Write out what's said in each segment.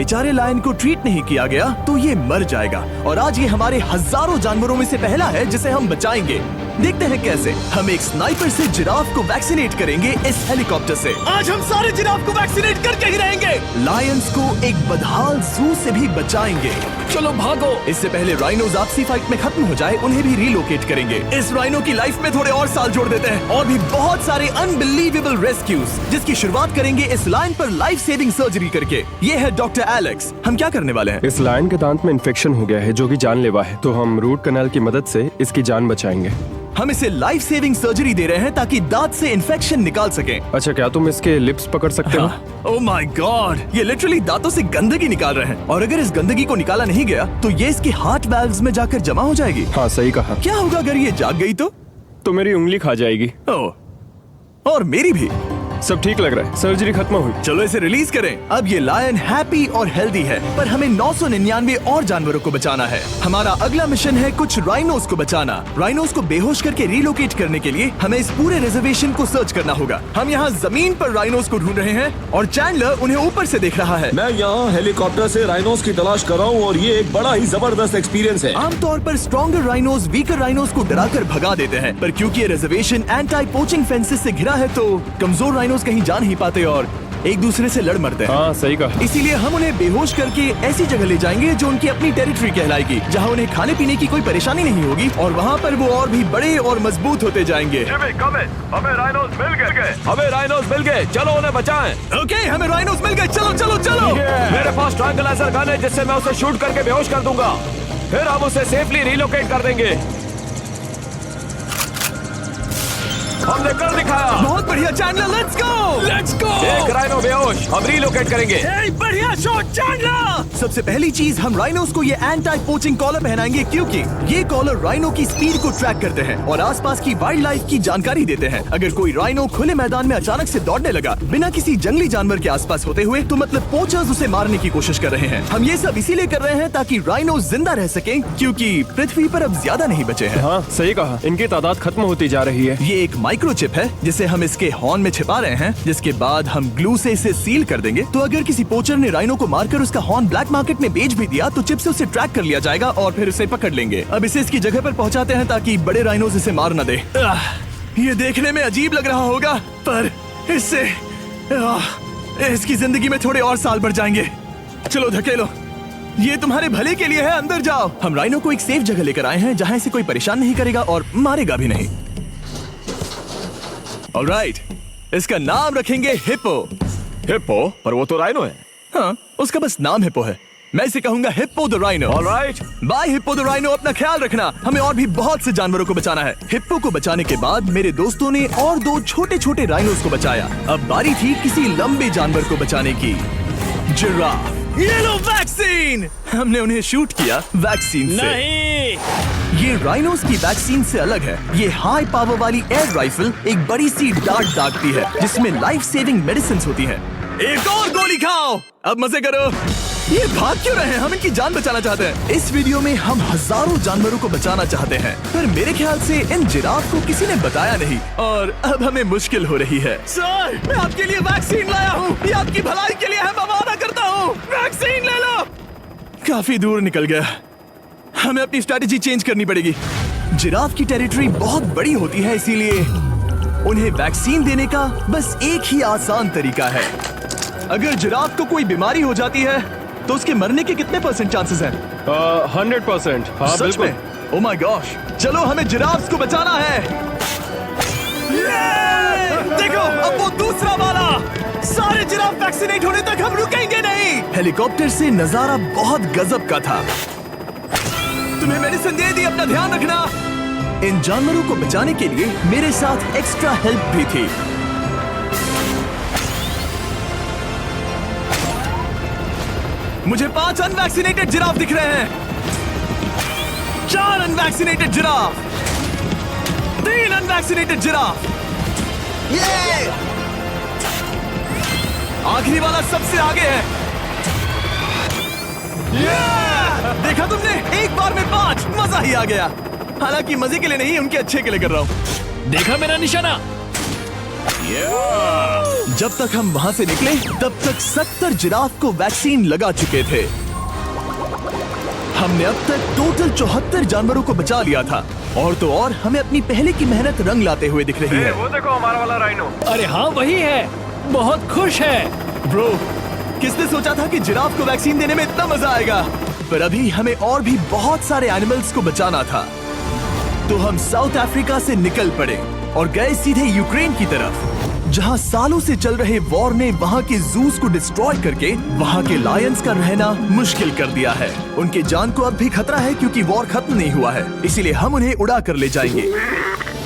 बेचारे लायन को ट्रीट नहीं किया गया तो ये मर जाएगा। और आज ये हमारे हजारों जानवरों में से पहला है जिसे हम बचाएंगे। देखते हैं कैसे। हम एक स्नाइपर से जिराफ को वैक्सीनेट करेंगे इस हेलीकॉप्टर से। आज हम सारे जिराफ को वैक्सीनेट करके ही रहेंगे। लायंस को एक बदहाल जू से भी बचाएंगे। चलो भागो। इससे पहले राइनोज आपसी फाइट में खत्म हो जाए, उन्हें भी रिलोकेट करेंगे। इस राइनो की लाइफ में थोड़े और साल जोड़ देते हैं और भी बहुत सारे अनबिलीवेबल रेस्क्यूज, जिसकी शुरुआत करेंगे इस लायन पर लाइफ सेविंग सर्जरी करके। ये है डॉक्टर एलेक्स। हम क्या करने वाले हैं? इस लायन के दांत में इन्फेक्शन हो गया है जो कि जानलेवा है, तो हम रूट कैनाल की मदद से इसकी जान बचाएंगे। हम इसे लाइफ सेविंग सर्जरी दे रहे हैं ताकि दांत से इन्फेक्शन निकाल सकें। अच्छा, क्या तुम इसके लिप्स पकड़ सकते हो? ओह माय गॉड, ये लिटरली दांतों से गंदगी निकाल रहे हैं और अगर इस गंदगी को निकाला नहीं गया तो ये इसके हार्ट वाल्व्स में जाकर जमा हो जाएगी। हाँ, सही कहा। क्या होगा अगर ये जाग गई तो मेरी उंगली खा जाएगी। ओह, और मेरी भी। सब ठीक लग रहा है, सर्जरी खत्म हुई। चलो इसे रिलीज करें। अब ये लायन हैप्पी और हेल्दी है, पर हमें 999 और जानवरों को बचाना है। हमारा अगला मिशन है कुछ राइनोस को बचाना। राइनोस को बेहोश करके रिलोकेट करने के लिए हमें इस पूरे रिजर्वेशन को सर्च करना होगा। हम यहाँ जमीन पर राइनोस को ढूंढ रहे हैं और चैंडलर उन्हें ऊपर से देख रहा है। मैं यहाँ हेलीकॉप्टर से राइनोस की तलाश कर रहा हूँ और ये एक बड़ा ही जबरदस्त एक्सपीरियंस है। आमतौर पर स्ट्रॉन्गर राइनोस वीकर राइनोस को डराकर भगा देते हैं, पर क्योंकि ये रिजर्वेशन एंटी पोचिंग फेंसेस से घिरा है तो कमजोर राइनोस कहीं जा नहीं पाते और एक दूसरे से लड़ मरते हैं। हाँ, सही कहा। इसीलिए हम उन्हें बेहोश करके ऐसी जगह ले जाएंगे जो उनकी अपनी टेरिटरी कहलाएगी, जहाँ उन्हें खाने पीने की कोई परेशानी नहीं होगी और वहाँ पर वो और भी बड़े और मजबूत होते जाएंगे। हमें राइनोस मिल गए, चलो उन्हें बचाएं। ओके, हमें राइनोस मिल गए, चलो चलो चलो। मेरे पास ट्रायंगुलर गन है जिससे मैं उसे शूट करके बेहोश कर दूंगा, फिर हम उसे सेफली रिलोकेट कर देंगे। हमने कर दिखाया। बहुत बढ़िया चैंडलर, लेट्स गो। एक राइनो बेहोश, हम रिलोकेट करेंगे। बढ़िया शॉट चैंडलर। सबसे पहली चीज, हम राइनोस को ये एंटी पोचिंग कॉलर पहनाएंगे क्योंकि ये कॉलर राइनो की स्पीड को ट्रैक करते हैं और आसपास की वाइल्ड लाइफ की जानकारी देते हैं। अगर कोई राइनो खुले मैदान में अचानक से दौड़ने लगा बिना किसी जंगली जानवर के आसपास होते हुए, तो मतलब पोचर्स उसे मारने की कोशिश कर रहे हैं। हम ये सब इसीलिए कर रहे हैं ताकि राइनो जिंदा रह सके, क्योंकि पृथ्वी पर अब ज्यादा नहीं बचे हैं। हाँ, सही कहा। इनकी तादाद खत्म होती जा रही है। ये एक माइक्रोचिप है जिसे हम इसके हॉर्न में छिपा रहे हैं, जिसके बाद हम ग्लू से इसे सील कर देंगे। तो अगर किसी पोचर ने राइनो को मारकर उसका हॉर्न ब्लैक मार्केट में बेच भी दिया तो चिप से उसे ट्रैक कर लिया जाएगा और फिर उसे पकड़ लेंगे। अब इसे इसकी जगह पर पहुंचाते हैं ताकि बड़े राइनोस इसे मार न दे। ये देखने में अजीब लग रहा होगा, पर इससे इसकी जिंदगी में थोड़े और साल बढ़ जाएंगे। चलो धकेलो, ये तुम्हारे भले के लिए है, अंदर जाओ। हम राइनो को एक सेफ जगह लेकर आए हैं जहाँ इसे कोई परेशान नहीं करेगा और मारेगा भी नहीं। ऑलराइट, इसका नाम रखेंगे हिप्पो। हिप्पो? पर वो तो राइनो है। हाँ, उसका बस नाम हिप्पो है। मैं इसे कहूंगा hippo the rhino. Alright, bye hippo the rhino. अपना ख्याल रखना, हमें और भी बहुत से जानवरों को बचाना है। हिप्पो को बचाने के बाद मेरे दोस्तों ने और 2 छोटे छोटे राइनोस को बचाया। अब बारी थी किसी लंबे जानवर को बचाने की। जिराफ। ये लो वैक्सीन। हमने उन्हें शूट किया वैक्सीन से। नहीं, ये राइनोस की वैक्सीन से अलग है। ये हाई पावर वाली एयर राइफल एक बड़ी सी डार्ट दागती है जिसमें लाइफ सेविंग मेडिसिन होती है। एक और गोली खाओ, अब मजे करो। ये भाग क्यों रहे हैं? हम इनकी जान बचाना चाहते हैं। इस वीडियो में हम हजारों जानवरों को बचाना चाहते हैं, पर मेरे ख्याल से इन जिराफ को किसी ने बताया नहीं और अब हमें मुश्किल हो रही है। सर, मैं आपके लिए वैक्सीन लाया हूँ। ये आपकी भलाई के लिए है, मैं वादा करता हूँ। वैक्सीन ले लो। काफी दूर निकल गया, हमें अपनी स्ट्रैटेजी चेंज करनी पड़ेगी। जिराफ की टेरिटरी बहुत बड़ी होती है, इसीलिए उन्हें वैक्सीन देने का बस एक ही आसान तरीका है। अगर जिराफ को कोई बीमारी हो जाती है तो उसके मरने के कितने % चांसेस हैं? 100%। हाँ, सच बिल्कुल। में? ओह माय गॉश, चलो हमें जिराफ्स को बचाना है। देखो, अब वो दूसरा वाला। सारे जिराफ वैक्सीनेट होने तक हम रुकेंगे नहीं। हेलीकॉप्टर से नजारा बहुत गजब का था। तुम्हें मेडिसिन दे दी, अपना ध्यान रखना। इन जानवरों को बचाने के लिए मेरे साथ एक्स्ट्रा हेल्प भी थी। मुझे 5 अनवैक्सीनेटेड जिराफ दिख रहे हैं। 4 अनवैक्सीनेटेड जिराफ, 3 अनवैक्सीनेटेड जिराफ। ये आखिरी वाला सबसे आगे है। देखा तुमने, एक बार में 5। मजा ही आ गया। हालांकि मजे के लिए नहीं, उनके अच्छे के लिए कर रहा हूँ। देखा मेरा निशाना? जब तक हम वहाँ से निकले तब तक 70 जिराफ को वैक्सीन लगा चुके थे। हमने अब तक टोटल 74 जानवरों को बचा लिया था। और तो और हमें अपनी पहले की मेहनत रंग लाते हुए दिख रही है। वो देखो हमारा वाला राइनो। अरे हाँ वही है, बहुत खुश है। ब्रो, किसने सोचा था कि जिराफ को वैक्सीन देने में इतना मजा आएगा। पर अभी हमें और भी बहुत सारे एनिमल्स को बचाना था। तो हम साउथ अफ्रीका से निकल पड़े और गए सीधे यूक्रेन की तरफ, जहां सालों से चल रहे वॉर ने वहां के जूस को डिस्ट्रॉय करके वहां के लायंस का रहना मुश्किल कर दिया है। उनके जान को अब भी खतरा है क्योंकि वॉर खत्म नहीं हुआ है, इसीलिए हम उन्हें उड़ा कर ले जाएंगे,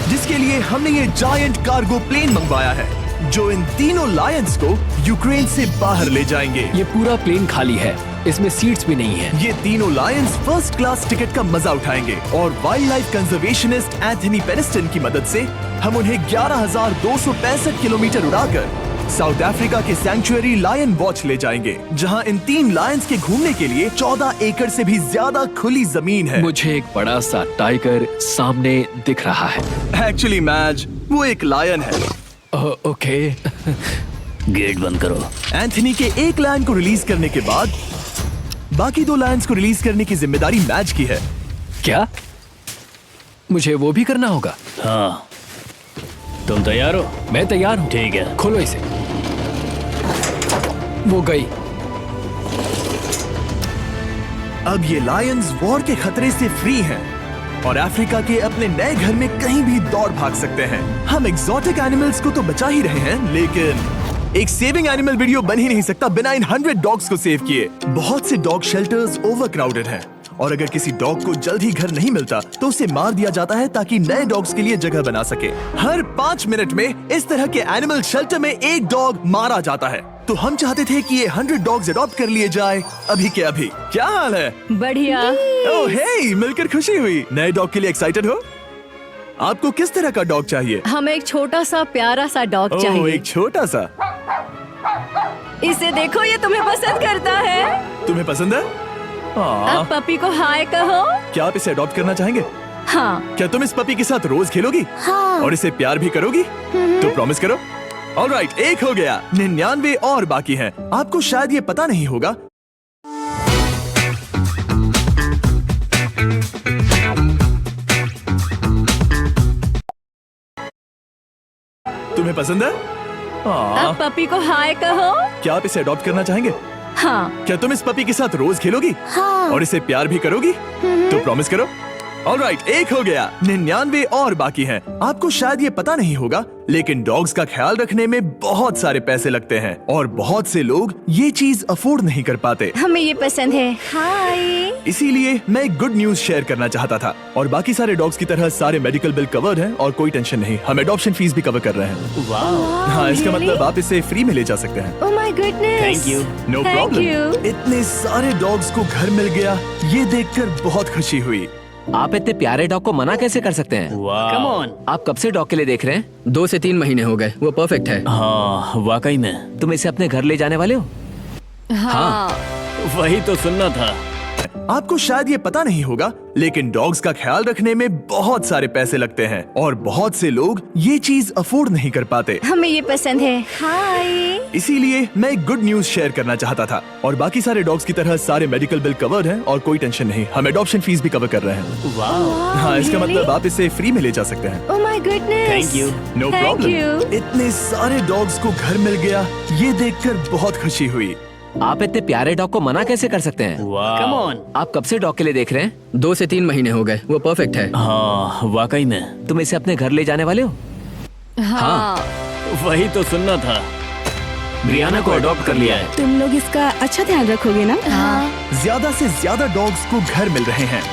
जिसके लिए हमने ये जायंट कार्गो प्लेन मंगवाया है जो इन तीनों लायंस को यूक्रेन से बाहर ले जाएंगे। ये पूरा प्लेन खाली है, इसमें सीट्स भी नहीं है। ये तीनों लायंस फर्स्ट क्लास टिकट का मजा उठाएंगे और वाइल्ड लाइफ कंजर्वेशनिस्ट एंथनी पेनिस्टन की मदद से हम उन्हें 11,265 किलोमीटर उड़ाकर साउथ अफ्रीका के सैंक्चुअरी लायन वॉच ले जाएंगे, जहां इन 3 लायंस के घूमने के लिए 14 एकड़ से भी ज्यादा खुली जमीन है। मुझे एक बड़ा सा टाइगर सामने दिख रहा है। एक्चुअली मैच, वो एक लायन है। ओके। गेट बंद करो। एंथनी के एक लायन को रिलीज करने के बाद बाकी 2 लायंस को रिलीज करने की जिम्मेदारी मैच की है। क्या मुझे वो भी करना होगा? हाँ, तुम तैयार हो? मैं तैयार हूँ। ठीक है। खोलो इसे। वो गई। अब ये लायंस वॉर के खतरे से फ्री हैं और अफ्रीका के अपने नए घर में कहीं भी दौड़ भाग सकते हैं। हम एग्जॉटिक एनिमल्स को तो बचा ही रहे हैं, लेकिन एक सेविंग एनिमल वीडियो बन ही नहीं सकता बिना इन 100 डॉग्स को सेव किए। बहुत से डॉग शेल्टर्स ओवरक्राउडेड हैं और अगर किसी डॉग को जल्द ही घर नहीं मिलता तो उसे मार दिया जाता है ताकि नए डॉग्स के लिए जगह बना सके। हर 5 मिनट में इस तरह के एनिमल शेल्टर में एक डॉग मारा जाता है। तो हम चाहते थे कि ये 100 डॉग्स अडॉप्ट कर लिए जाए अभी के अभी। क्या हाल है? बढ़िया। ओह हे, मिलकर खुशी हुई। नए डॉग के लिए एक्साइटेड हो? आपको किस तरह का डॉग चाहिए? हमें एक छोटा सा प्यारा सा डॉग ओह, चाहिए। एक छोटा सा। इसे देखो, ये तुम्हें पसंद करता है। तुम्हें पसंद है? अब पपी को हाय कहो। क्या आप इसे अडॉप्ट करना चाहेंगे? हाँ। क्या तुम इस पपी के साथ रोज खेलोगी? हाँ। और इसे प्यार भी करोगी? तो प्रॉमिस करो। ऑलराइट, एक हो गया, 99 और बाकी हैं। आपको शायद ये पता नहीं होगा, तुम्हें पसंद है? अब पपी को हाय कहो। क्या आप इसे अडॉप्ट करना चाहेंगे? हाँ। क्या तुम इस पपी के साथ रोज खेलोगी? हाँ। और इसे प्यार भी करोगी? तो प्रॉमिस करो। ऑलराइट, एक हो गया, 99 और बाकी हैं। आपको शायद ये पता नहीं होगा, लेकिन डॉग्स का ख्याल रखने में बहुत सारे पैसे लगते हैं और बहुत से लोग ये चीज अफोर्ड नहीं कर पाते। हमें ये पसंद है। हाय। इसीलिए मैं एक गुड न्यूज शेयर करना चाहता था। और बाकी सारे डॉग्स की तरह सारे मेडिकल बिल कवर्ड हैं और कोई टेंशन नहीं। हम एडॉप्शन फीस भी कवर कर रहे हैं। हाँ, इसका मतलब आप इसे फ्री में ले जा सकते हैं। Oh my goodness. Thank you. No Thank problem. you. इतने सारे डॉग्स को घर मिल गया, ये देखकर बहुत खुशी हुई। आप इतने प्यारे डॉग को मना कैसे कर सकते हैं? Come on. आप कब से डॉग के लिए देख रहे हैं? 2 से 3 महीने हो गए, वो परफेक्ट है। हाँ, वाकई में। तुम इसे अपने घर ले जाने वाले हो? हाँ। वही तो सुनना था। आपको शायद ये पता नहीं होगा, लेकिन डॉग्स का ख्याल रखने में बहुत सारे पैसे लगते हैं और बहुत से लोग ये चीज अफोर्ड नहीं कर पाते। हमें ये पसंद है। हाय। इसीलिए मैं एक गुड न्यूज शेयर करना चाहता था। और बाकी सारे डॉग्स की तरह सारे मेडिकल बिल कवर्ड हैं और कोई टेंशन नहीं। हम एडॉप्शन फीस भी कवर कर रहे हैं। हाँ, इसका मतलब आप इसे फ्री में ले जा सकते हैं। Oh my goodness. Thank you. No Thank problem. you. इतने सारे डॉग्स को घर मिल गया, ये देखकर बहुत खुशी हुई। आप इतने प्यारे डॉग को मना कैसे कर सकते हैं? Come on. आप कब से डॉग के लिए देख रहे हैं? 2 से 3 महीने हो गए, वो परफेक्ट है। हाँ, वाकई में। तुम इसे अपने घर ले जाने वाले हो? हाँ। वही तो सुनना था। ब्रियाना को अडॉप्ट कर लिया है। तुम लोग इसका अच्छा ध्यान रखोगे ना? हाँ। ज्यादा से ज्यादा डॉग्स को घर मिल रहे हैं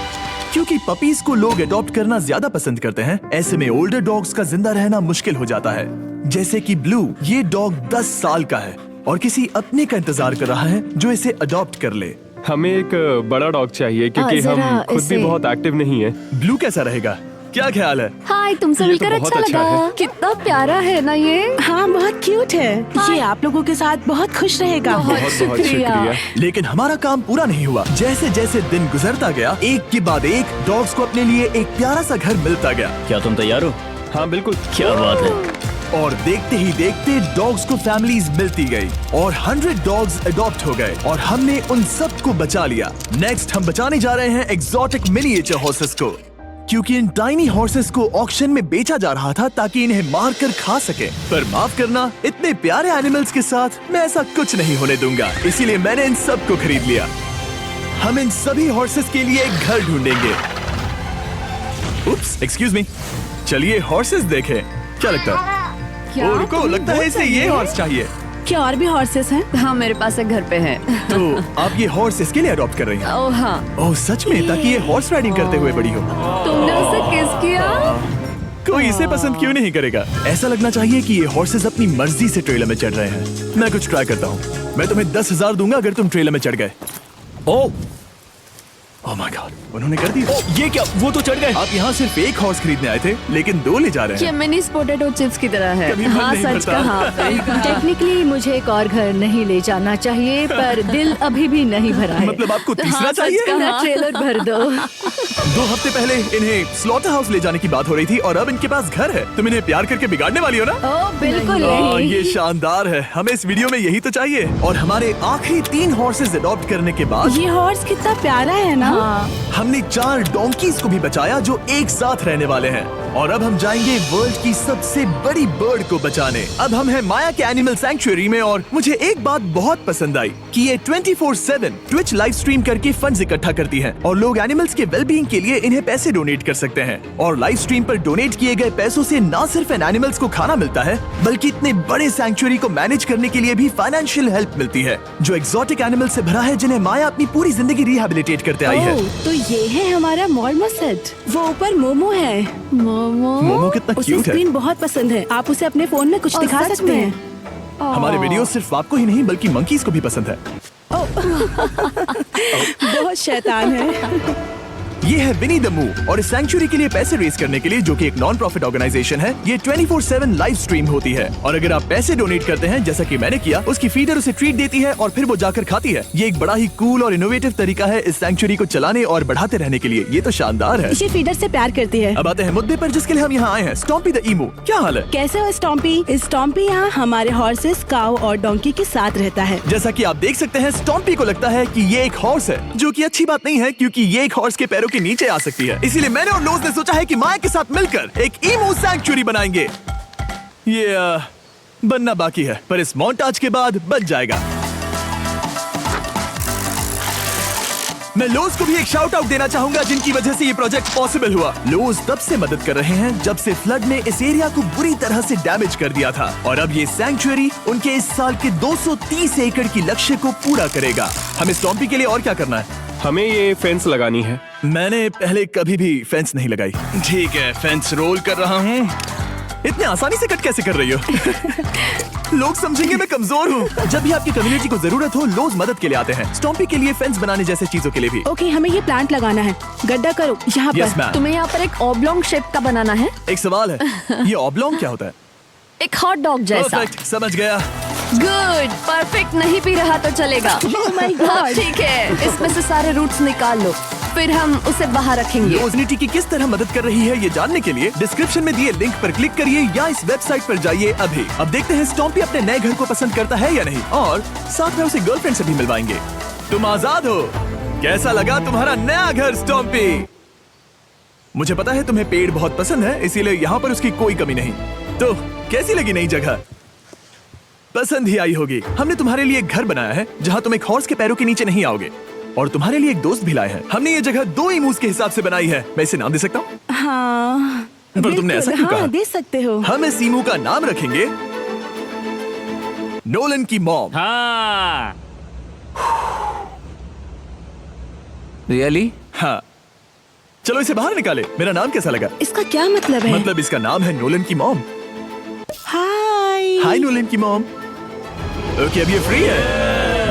क्योंकि पपीज को लोग अडॉप्ट करना ज्यादा पसंद करते हैं। ऐसे में ओल्डर डॉग्स का जिंदा रहना मुश्किल हो जाता है। जैसे कि ब्लू, ये डॉग 10 साल का है और किसी अपने का इंतजार कर रहा है जो इसे अडॉप्ट कर ले। हमें एक बड़ा डॉग चाहिए क्योंकि जरा हम खुद भी इसे- बहुत एक्टिव नहीं है। ब्लू कैसा रहेगा? क्या ख्याल है? हाय, तुमसे ये तो मिलकर बहुत अच्छा अच्छा लगा। है। कितना प्यारा है ना ये। हाँ, बहुत क्यूट है। ये आप लोगों के साथ बहुत खुश रहेगा। बहुत बहुत शुक्रिया। लेकिन हमारा काम पूरा नहीं हुआ। जैसे जैसे दिन गुजरता गया, एक के बाद एक डॉग्स को अपने लिए एक प्यारा सा घर मिलता गया। क्या तुम तैयार हो? हाँ बिल्कुल। क्या बात है। और देखते ही देखते डॉग्स को फैमिलीज मिलती गई और 100 डॉग्स अडॉप्ट हो गए और हमने उन सब को बचा लिया। नेक्स्ट हम बचाने जा रहे हैं एक्सोटिक मिनिएचर हॉर्सेस को, क्योंकि इन टाइनी हॉर्सेस को ऑक्शन में बेचा जा रहा था ताकि इन्हें मार कर खा सके। पर माफ करना, इतने प्यारे एनिमल्स के साथ मैं ऐसा कुछ नहीं होने दूंगा, इसीलिए मैंने इन सब को खरीद लिया। हम इन सभी हॉर्सेस के लिए एक घर ढूंढेंगे। उप्स, एक्सक्यूज मी, चलिए हॉर्सेस देखें। क्या लगता है? क्या? और को लगता है इसे ये हॉर्स चाहिए। क्या और भी हॉर्सेस हैं? हाँ, मेरे पास एक घर पे है। तो आप ये हॉर्स इसके लिए अडॉप्ट कर रही हैं? ओह हाँ। ओह सच में, ताकि ये हॉर्स राइडिंग करते हुए बड़ी हो। तुमने उसे किस किया? कोई इसे पसंद क्यों नहीं करेगा? ऐसा लगना चाहिए कि ये हॉर्सेस अपनी मर्जी से ट्रेलर में चढ़ रहे हैं। मैं कुछ ट्राई करता हूँ। मैं तुम्हें 10,000 दूंगा अगर तुम ट्रेलर में चढ़ गए। ओह माय गॉड, उन्होंने कर दिया। ये क्या, वो तो चढ़ गए। आप यहाँ सिर्फ एक हॉर्स खरीदने आए थे, लेकिन 2 ले जा रहे ये हैं। मिनी पोटैटो चिप्स की तरह है। कभी मन हाँ, नहीं सच भरता। कहा। टेक्निकली मुझे एक और घर नहीं ले जाना चाहिए, पर दिल अभी भी नहीं भरा है। मतलब आपको तीसरा हाँ, सच चाहिए? कहा। मेरा ट्रेलर भर दो। 2 हफ्ते पहले इन्हें स्लॉटर हाउस ले जाने की बात हो रही थी और अब इनके पास घर है। तुम इन्हें प्यार करके बिगाड़ने वाली हो ना? ओह बिल्कुल हाँ, नहीं। ये शानदार है। हमें इस वीडियो में यही तो चाहिए। और हमारे आखिरी 3 हॉर्सेस अडॉप्ट करने के बाद ये हॉर्स कितना प्यारा है ना। हमने 4 डोंकीज को भी बचाया जो एक साथ रहने वाले हैं। और अब हम जाएंगे वर्ल्ड की सबसे बड़ी बर्ड को बचाने। अब हम हैं माया के एनिमल सैंक्चुअरी में और मुझे एक बात बहुत पसंद आई कि ये 24/7 ट्विच लाइव स्ट्रीम करके फंड्स इकट्ठा करती है और लोग एनिमल्स के वेलबींग के लिए इन्हें पैसे डोनेट कर सकते हैं। और लाइव स्ट्रीम पर डोनेट किए गए पैसों से न सिर्फ इन एनिमल्स को खाना मिलता है, बल्कि इतने बड़े सैंक्चुअरी को मैनेज करने के लिए भी फाइनेंशियल हेल्प मिलती है, जो एक्सोटिक एनिमल से भरा है जिन्हें माया अपनी पूरी जिंदगी रिहेबिलिटेट करते आई है। ओह, तो ये है हमारा मॉर्मोसेट। वो ऊपर मोमो है। मोमो कितना उसे क्यूट है। स्क्रीन बहुत पसंद है। आप उसे अपने फोन में कुछ और दिखा सच सकते में? हैं। हमारे वीडियो सिर्फ आपको ही नहीं बल्कि मंकीज को भी पसंद है। बहुत शैतान है। ये है विनी द मूव और इस सैंक्चुअरी के लिए पैसे रेज करने के लिए, जो कि एक नॉन प्रॉफिट ऑर्गेनाइजेशन है, ये 24/7 लाइव स्ट्रीम होती है। और अगर आप पैसे डोनेट करते हैं जैसा कि मैंने किया, उसकी फीडर उसे ट्रीट देती है और फिर वो जाकर खाती है। ये एक बड़ा ही कूल और इनोवेटिव तरीका है इस सैंक्चुअरी को चलाने और बढ़ाते रहने के लिए। ये तो शानदार है। ये फीडर से प्यार करती है। अब आते हैं मुद्दे पर जिसके लिए हम यहाँ आए हैं, स्टॉम्पी द ईमू। क्या हाल है? कैसे हो स्टॉम्पी? स्टॉम्पी यहाँ हमारे हॉर्सेस, काऊ और डोंकी के साथ रहता है। जैसा कि आप देख सकते हैं, स्टॉम्पी को लगता है कि ये एक हॉर्स है, जो कि अच्छी बात नहीं है क्योंकि ये एक हॉर्स के पैरों के नीचे आ सकती है। इसीलिए मैंने और लोज ने सोचा है कि माया के साथ मिलकर एक ईमू सैंक्चुअरी बनाएंगे। ये बनना बाकी है, पर इस मोंटाज के बाद बन जाएगा। मैं लोज को भी एक शाउट आउट देना चाहूंगा जिनकी वजह से ये प्रोजेक्ट पॉसिबल हुआ। लोज तब से मदद कर रहे हैं जब से फ्लड ने इस एरिया को बुरी तरह से डैमेज कर दिया था और अब ये सैंक्चुअरी उनके इस साल के 230 एकड़ की लक्ष्य को पूरा करेगा। हमें स्टॉम्पी के लिए और क्या करना है? हमें ये फेंस लगानी है। मैंने पहले कभी भी फेंस नहीं लगाई। ठीक है, फेंस रोल कर रहा हूँ। इतने आसानी से कट कैसे कर रही हो? लोग समझेंगे मैं कमजोर हूँ। जब भी आपकी कम्युनिटी को जरूरत हो, लोग मदद के लिए आते हैं। स्टॉम्पी के लिए फेंस बनाने जैसे चीजों के लिए भी। ओके, हमें ये प्लांट लगाना है। गड्ढा करो यहाँ यस पर। मैम। तुम्हें यहाँ पर एक ऑब्लोंग शेप का बनाना है, एक सवाल है, ये ऑब्लोंग क्या होता है? एक हॉट डॉग जैसा। परफेक्ट, समझ गया। गुड, परफेक्ट नहीं पी रहा तो चलेगा। Oh my God. ठीक है, इसमें से सारे रूट्स निकाल लो, फिर हम उसे बाहर रखेंगे। रोजनिटी की किस तरह मदद कर रही है ये जानने के लिए डिस्क्रिप्शन में दिए लिंक पर क्लिक करिए या इस वेबसाइट पर जाइए अभी। अब देखते हैं स्टॉम्पी अपने नए घर को पसंद करता है या नहीं, और साथ में उसे गर्लफ्रेंड से भी मिलवाएंगे। तुम आजाद हो। कैसा लगा तुम्हारा नया घर स्टॉम्पी? मुझे पता है तुम्हें पेड़ बहुत पसंद है, इसीलिए यहाँ पर उसकी कोई कमी नहीं। तो कैसी लगी नई जगह? पसंद ही आई होगी। हमने तुम्हारे लिए एक घर बनाया है जहाँ तुम एक हॉर्स के पैरों के नीचे नहीं आओगे, और तुम्हारे लिए एक दोस्त भी लाए हैं। हमने ये जगह 2 इमूस के हिसाब से बनाई है। मैं इसे नाम दे सकता हूँ? हाँ, पर तुमने ऐसा क्यों कहा? हाँ, दे सकते हो। हम इस ईमू का नाम रखेंगे नोलन की मॉम। हाँ, रियली? हाँ, चलो इसे बाहर निकाले। मेरा नाम कैसा लगा? इसका क्या मतलब है? मतलब इसका नाम है नोलन की मॉम। हाय। हाय नोलन की मॉम। ओके, अब ये फ्री है।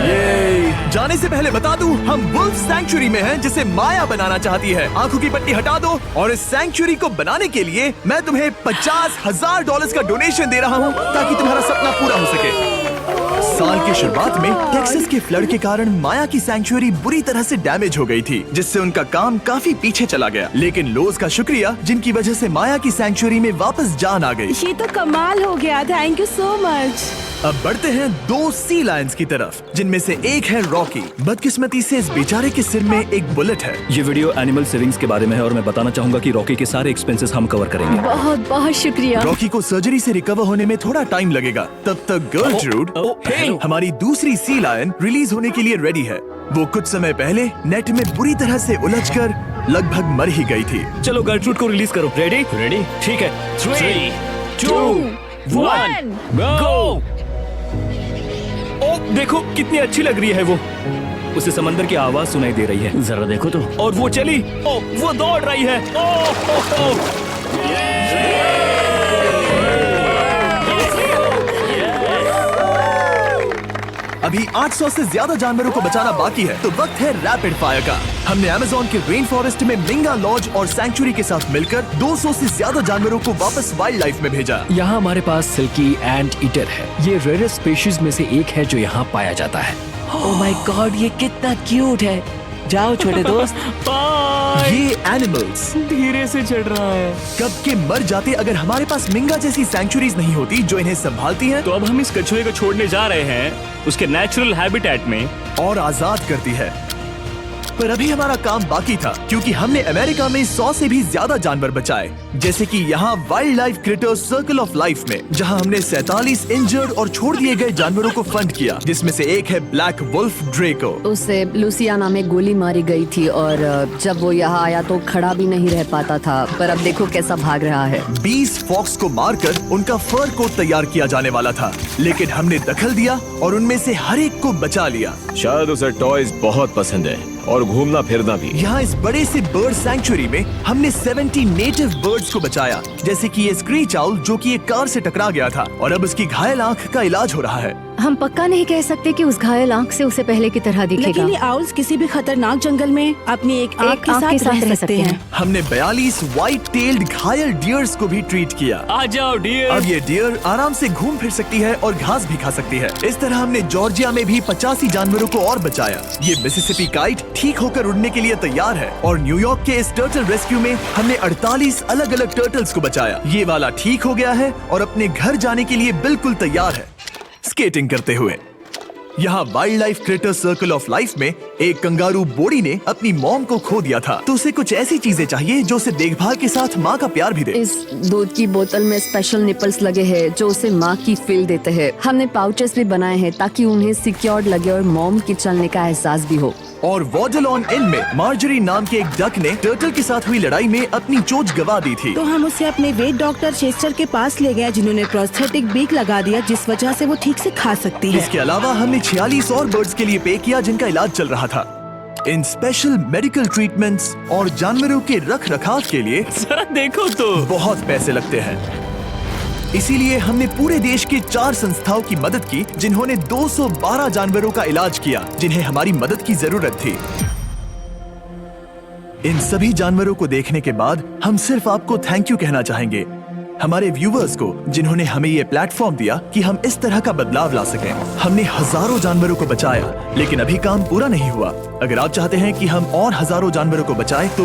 ये जाने से पहले बता दूं, हम वुल्फ सैंक्चुअरी में हैं जिसे माया बनाना चाहती है। आंखों की पट्टी हटा दो, और इस सैंक्चुअरी को बनाने के लिए मैं तुम्हें $50,000 का डोनेशन दे रहा हूं ताकि तुम्हारा सपना पूरा हो सके। साल की शुरुआत में टेक्सास के फ्लड के कारण माया की सैंक्चुअरी बुरी तरह से डैमेज हो गई थी, जिससे उनका काम काफी पीछे चला गया। लेकिन लोज का शुक्रिया, जिनकी वजह से माया की सैंक्चुअरी में वापस जान आ गई। ये तो कमाल हो गया, थैंक यू सो मच। अब बढ़ते हैं 2 सी लायंस की तरफ, जिनमें से एक है रॉकी। बदकिस्मती से इस बेचारे के सिर में एक बुलेट है। ये वीडियो एनिमल सेविंग्स के बारे में है और मैं बताना चाहूंगा कि रॉकी के सारे एक्सपेंसेस हम कवर करेंगे। बहुत बहुत शुक्रिया। रॉकी को सर्जरी से रिकवर होने में थोड़ा टाइम लगेगा। तब तक गर्लट्रूड, हमारी दूसरी सी लायन, रिलीज होने के लिए रेडी है। वो कुछ समय पहले नेट में बुरी तरह से उलझकर लगभग मर ही गई थी। चलो गर्ट्रूड को रिलीज करो। रेडी? ठीक है। 3, 2, 1, गो। ओ देखो कितनी अच्छी लग रही है वो। उसे समंदर की आवाज सुनाई दे रही है। जरा देखो तो। और वो चली। ओ वो दौड़ रही है। ओ। अभी 800 से ज्यादा जानवरों को बचाना बाकी है, तो वक्त है रैपिड फायर का। हमने अमेज़न के रेन फॉरेस्ट में मिंगा लॉज और सैंक्चुरी के साथ मिलकर 200 से ज्यादा जानवरों को वापस वाइल्ड लाइफ में भेजा। यहाँ हमारे पास सिल्की एंट ईटर है। ये रेयरेस्ट स्पीशीज में से एक है जो यहाँ पाया जाता है। ओह माय गॉड, ये कितना क्यूट है। जाओ छोटे दोस्त। ये एनिमल्स धीरे से चढ़ रहा है। कब के मर जाते अगर हमारे पास मिंगा जैसी सैंक्चुरीज नहीं होती जो इन्हें संभालती हैं तो अब हम इस कछुए को छोड़ने जा रहे हैं उसके नेचुरल हैबिटेट में और आजाद करती है। पर अभी हमारा काम बाकी था, क्योंकि हमने अमेरिका में 100 से भी ज्यादा जानवर बचाए, जैसे कि यहाँ wild life critters circle of life में, जहाँ हमने 47 इंजर्ड और छोड़ दिए गए जानवरों को फंड किया, जिसमें से एक है ब्लैक वुल्फ ड्रेको। उसे लुसियाना में गोली मारी गई थी और जब वो यहाँ आया तो खड़ा भी नहीं रह पाता था, पर अब देखो कैसा भाग रहा है। 20 फॉक्स को मारकर उनका फर कोट तैयार किया जाने वाला था, लेकिन हमने दखल दिया और उनमें से हर एक को बचा लिया। शायद उसे टॉयज बहुत पसंद है और घूमना फिरना भी। यहाँ इस बड़े से बर्ड सैंक्चुरी में हमने 70 नेटिव बर्ड्स को बचाया, जैसे कि ये स्क्रीच आउल जो कि एक कार से टकरा गया था और अब उसकी घायल आंख का इलाज हो रहा है। हम पक्का नहीं कह सकते कि उस घायल आंख से उसे पहले की तरह दिखेगा। लेकिन ये आउल्स किसी भी खतरनाक जंगल में अपनी एक आंख के साथ रह सकते हैं। हमने 42 व्हाइट टेल्ड घायल डियर्स को भी ट्रीट किया। आ जाओ डियर। अब ये डियर आराम से घूम फिर सकती है और घास भी खा सकती है। इस तरह हमने जॉर्जिया में भी 85 जानवरों को और बचाया। ये मिसिसिपी काइट ठीक होकर उड़ने के लिए तैयार है और न्यूयॉर्क के इस टर्टल रेस्क्यू में हमने 48 अलग अलग टर्टल्स को बचाया। ये वाला ठीक हो गया है और अपने घर जाने के लिए बिल्कुल तैयार है स्केटिंग करते हुए। यहाँ wild life critter circle of life में एक कंगारू बोडी ने अपनी मॉम को खो दिया था, तो उसे कुछ ऐसी चीजें चाहिए जो उसे देखभाल के साथ माँ का प्यार भी दे। इस दूध की बोतल में स्पेशल निपल्स लगे हैं जो उसे माँ की फील देते हैं। हमने पाउचेस भी बनाए हैं ताकि उन्हें सिक्योर्ड लगे और मॉम के चलने का एहसास भी हो। और वॉडलॉन इन में मार्जरी नाम के एक डक ने टर्टल के साथ हुई लड़ाई में अपनी चोंच गवा दी थी, तो हम उसे अपने वेट डॉक्टर चेस्टर के पास ले गए, जिन्होंने प्रोस्थेटिक बीक लगा दिया, जिस वजह से वो ठीक से खा सकती है। इसके अलावा हमने 46 और बर्ड्स के लिए पे किया जिनका इलाज चल रहा था। इन स्पेशल मेडिकल ट्रीटमेंट्स और जानवरों के रख रखाव के लिए जरा देखो तो बहुत पैसे लगते हैं। इसीलिए हमने पूरे देश के 4 संस्थाओं की मदद की जिन्होंने 212 जानवरों का इलाज किया जिन्हें हमारी मदद की जरूरत थी। इन सभी जानवरों को देखने के बाद हम सिर्फ आपको थैंक यू कहना चाहेंगे, हमारे व्यूवर्स को जिन्होंने हमें ये प्लेटफॉर्म दिया कि हम इस तरह का बदलाव ला सकें। हमने हजारों जानवरों को बचाया, लेकिन अभी काम पूरा नहीं हुआ। अगर आप चाहते हैं कि हम और हजारों जानवरों को बचाएं, तो